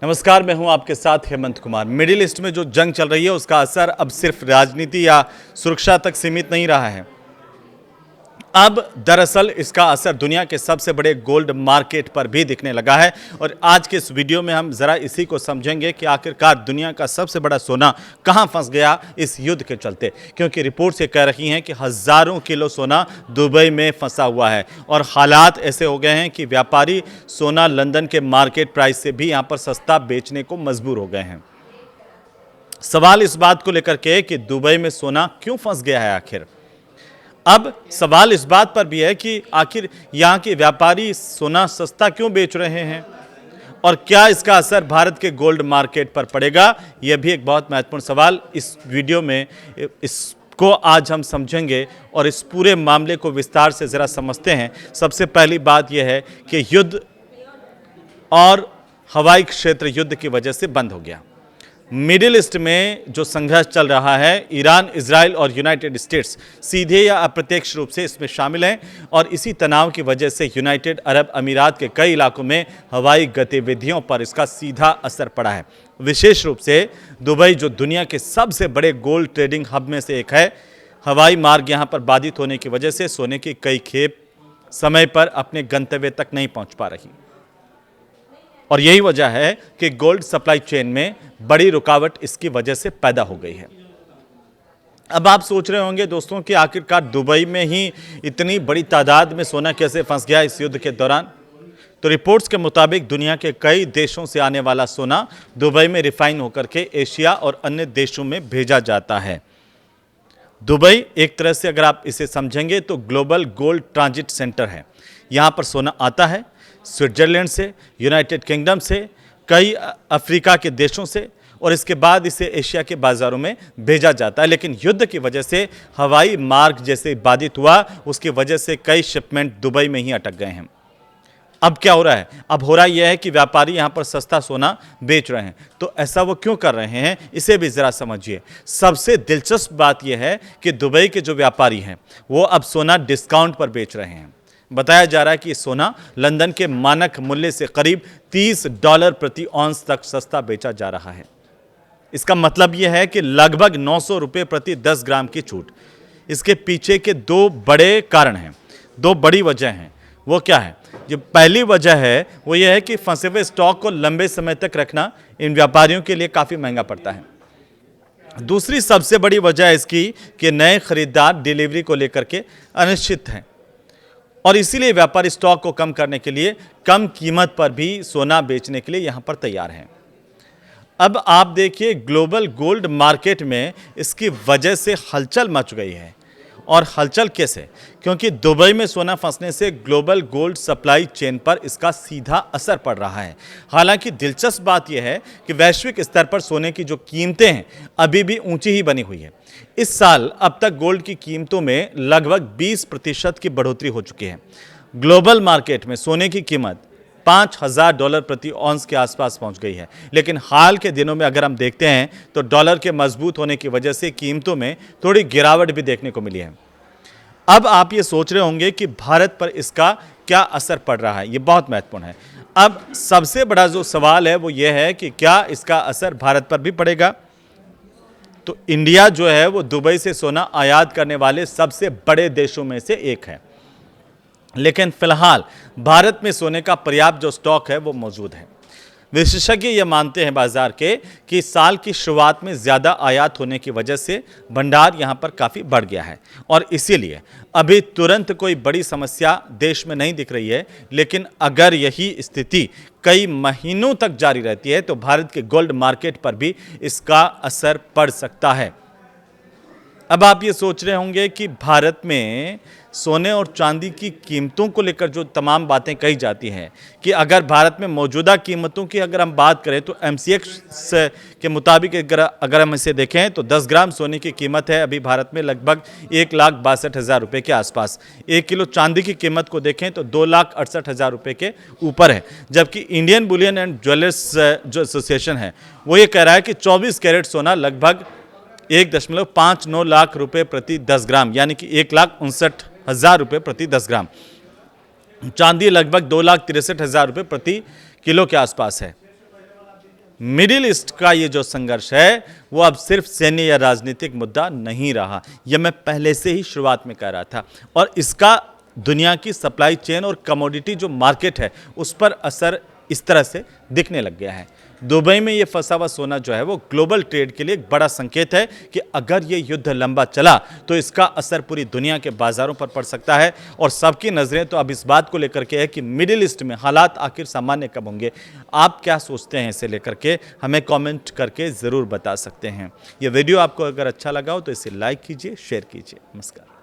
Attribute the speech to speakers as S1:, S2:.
S1: नमस्कार, मैं हूं आपके साथ हेमंत कुमार। मिडिल ईस्ट में जो जंग चल रही है उसका असर अब सिर्फ राजनीति या सुरक्षा तक सीमित नहीं रहा है। अब दरअसल इसका असर दुनिया के सबसे बड़े गोल्ड मार्केट पर भी दिखने लगा है और आज के इस वीडियो में हम जरा इसी को समझेंगे कि आखिरकार दुनिया का सबसे बड़ा सोना कहां फंस गया इस युद्ध के चलते। क्योंकि रिपोर्ट्स ये कह रही हैं कि हज़ारों किलो सोना दुबई में फंसा हुआ है और हालात ऐसे हो गए हैं कि व्यापारी सोना लंदन के मार्केट प्राइस से भी यहां पर सस्ता बेचने को मजबूर हो गए हैं। सवाल इस बात को लेकर के कि दुबई में सोना क्यों फंस गया है आखिर। अब सवाल इस बात पर भी है कि आखिर यहाँ के व्यापारी सोना सस्ता क्यों बेच रहे हैं और क्या इसका असर भारत के गोल्ड मार्केट पर पड़ेगा। यह भी एक बहुत महत्वपूर्ण सवाल इस वीडियो में इसको आज हम समझेंगे और इस पूरे मामले को विस्तार से ज़रा समझते हैं। सबसे पहली बात यह है कि युद्ध और हवाई क्षेत्र युद्ध की वजह से बंद हो गया। मिडिल ईस्ट में जो संघर्ष चल रहा है, ईरान, इजराइल और यूनाइटेड स्टेट्स सीधे या अप्रत्यक्ष रूप से इसमें शामिल हैं और इसी तनाव की वजह से यूनाइटेड अरब अमीरात के कई इलाकों में हवाई गतिविधियों पर इसका सीधा असर पड़ा है। विशेष रूप से दुबई, जो दुनिया के सबसे बड़े गोल्ड ट्रेडिंग हब में से एक है, हवाई मार्ग यहाँ पर बाधित होने की वजह से सोने की कई खेप समय पर अपने गंतव्य तक नहीं पहुँच पा रही और यही वजह है कि गोल्ड सप्लाई चेन में बड़ी रुकावट इसकी वजह से पैदा हो गई है। अब आप सोच रहे होंगे दोस्तों कि आखिरकार दुबई में ही इतनी बड़ी तादाद में सोना कैसे फंस गया इस युद्ध के दौरान। तो रिपोर्ट्स के मुताबिक दुनिया के कई देशों से आने वाला सोना दुबई में रिफाइन होकर के एशिया और अन्य देशों में भेजा जाता है। दुबई एक तरह से अगर आप इसे समझेंगे तो ग्लोबल गोल्ड ट्रांजिट सेंटर है। यहाँ पर सोना आता है स्विट्जरलैंड से, यूनाइटेड किंगडम से, कई अफ्रीका के देशों से और इसके बाद इसे एशिया के बाज़ारों में भेजा जाता है। लेकिन युद्ध की वजह से हवाई मार्ग जैसे बाधित हुआ, उसकी वजह से कई शिपमेंट दुबई में ही अटक गए हैं। अब क्या हो रहा है? अब हो रहा यह है कि व्यापारी यहाँ पर सस्ता सोना बेच रहे हैं। तो ऐसा वो क्यों कर रहे हैं, इसे भी ज़रा समझिए। सबसे दिलचस्प बात यह है कि दुबई के जो व्यापारी हैं वो अब सोना डिस्काउंट पर बेच रहे हैं। बताया जा रहा है कि सोना लंदन के मानक मूल्य से करीब $30 प्रति औंस तक सस्ता बेचा जा रहा है। इसका मतलब यह है कि लगभग 900 रुपये प्रति 10 ग्राम की छूट। इसके पीछे के दो बड़े कारण हैं, दो बड़ी वजह हैं। वो क्या है? जो पहली वजह है वो यह है कि फंसे हुए स्टॉक को लंबे समय तक रखना इन व्यापारियों के लिए काफ़ी महंगा पड़ता है। दूसरी सबसे बड़ी वजह है इसकी कि नए खरीदार डिलीवरी को लेकर के अनिश्चित हैं और इसीलिए व्यापारी स्टॉक को कम करने के लिए कम कीमत पर भी सोना बेचने के लिए यहां पर तैयार हैं। अब आप देखिए ग्लोबल गोल्ड मार्केट में इसकी वजह से हलचल मच गई है। और हलचल कैसे? क्योंकि दुबई में सोना फंसने से ग्लोबल गोल्ड सप्लाई चेन पर इसका सीधा असर पड़ रहा है। हालांकि दिलचस्प बात यह है कि वैश्विक स्तर पर सोने की जो कीमतें हैं अभी भी ऊंची ही बनी हुई है। इस साल अब तक गोल्ड की कीमतों में लगभग 20% की बढ़ोतरी हो चुकी है। ग्लोबल मार्केट में सोने की कीमत $5,000 प्रति औंस के आसपास पहुंच गई है। लेकिन हाल के दिनों में अगर हम देखते हैं तो डॉलर के मजबूत होने की वजह से कीमतों में थोड़ी गिरावट भी देखने को मिली है। अब आप ये सोच रहे होंगे कि भारत पर इसका क्या असर पड़ रहा है। ये बहुत महत्वपूर्ण है। अब सबसे बड़ा जो सवाल है वो ये है कि क्या इसका असर भारत पर भी पड़ेगा। तो इंडिया जो है वो दुबई से सोना आयात करने वाले सबसे बड़े देशों में से एक है। लेकिन फिलहाल भारत में सोने का पर्याप्त जो स्टॉक है वो मौजूद है। विशेषज्ञ ये मानते हैं बाजार के कि साल की शुरुआत में ज़्यादा आयात होने की वजह से भंडार यहाँ पर काफ़ी बढ़ गया है और इसीलिए अभी तुरंत कोई बड़ी समस्या देश में नहीं दिख रही है। लेकिन अगर यही स्थिति कई महीनों तक जारी रहती है तो भारत के गोल्ड मार्केट पर भी इसका असर पड़ सकता है। अब आप ये सोच रहे होंगे कि भारत में सोने और चांदी की कीमतों को लेकर जो तमाम बातें कही जाती हैं कि अगर भारत में मौजूदा कीमतों की अगर हम बात करें तो MCX के मुताबिक अगर हम इसे देखें तो 10 ग्राम सोने की कीमत है अभी भारत में लगभग 1,62,000 रुपये के आसपास। 1 किलो चांदी की कीमत को देखें तो 2,68,000 रुपये के ऊपर है। जबकि इंडियन बुलियन एंड ज्वेलर्स जो एसोसिएशन है वो ये कह रहा है कि 24 कैरेट सोना लगभग 1.59 लाख रुपए प्रति 10 ग्राम यानी कि 1,59,000 रुपये प्रति 10 ग्राम। चांदी लगभग 2,63,000 रुपये प्रति किलो के आसपास है। मिडिल ईस्ट का ये जो संघर्ष है वो अब सिर्फ सैन्य या राजनीतिक मुद्दा नहीं रहा। यह मैं पहले से ही शुरुआत में कह रहा था, और इसका दुनिया की सप्लाई चेन और कमोडिटी जो मार्केट है उस पर असर इस तरह से दिखने लग गया है। दुबई में ये फंसा हुआ सोना जो है वो ग्लोबल ट्रेड के लिए एक बड़ा संकेत है कि अगर ये युद्ध लंबा चला तो इसका असर पूरी दुनिया के बाजारों पर पड़ सकता है। और सबकी नज़रें तो अब इस बात को लेकर के है कि मिडिल ईस्ट में हालात आखिर सामान्य कब होंगे। आप क्या सोचते हैं इसे लेकर के, हमें कमेंट करके ज़रूर बता सकते हैं। ये वीडियो आपको अगर अच्छा लगा हो तो इसे लाइक कीजिए, शेयर कीजिए। नमस्कार।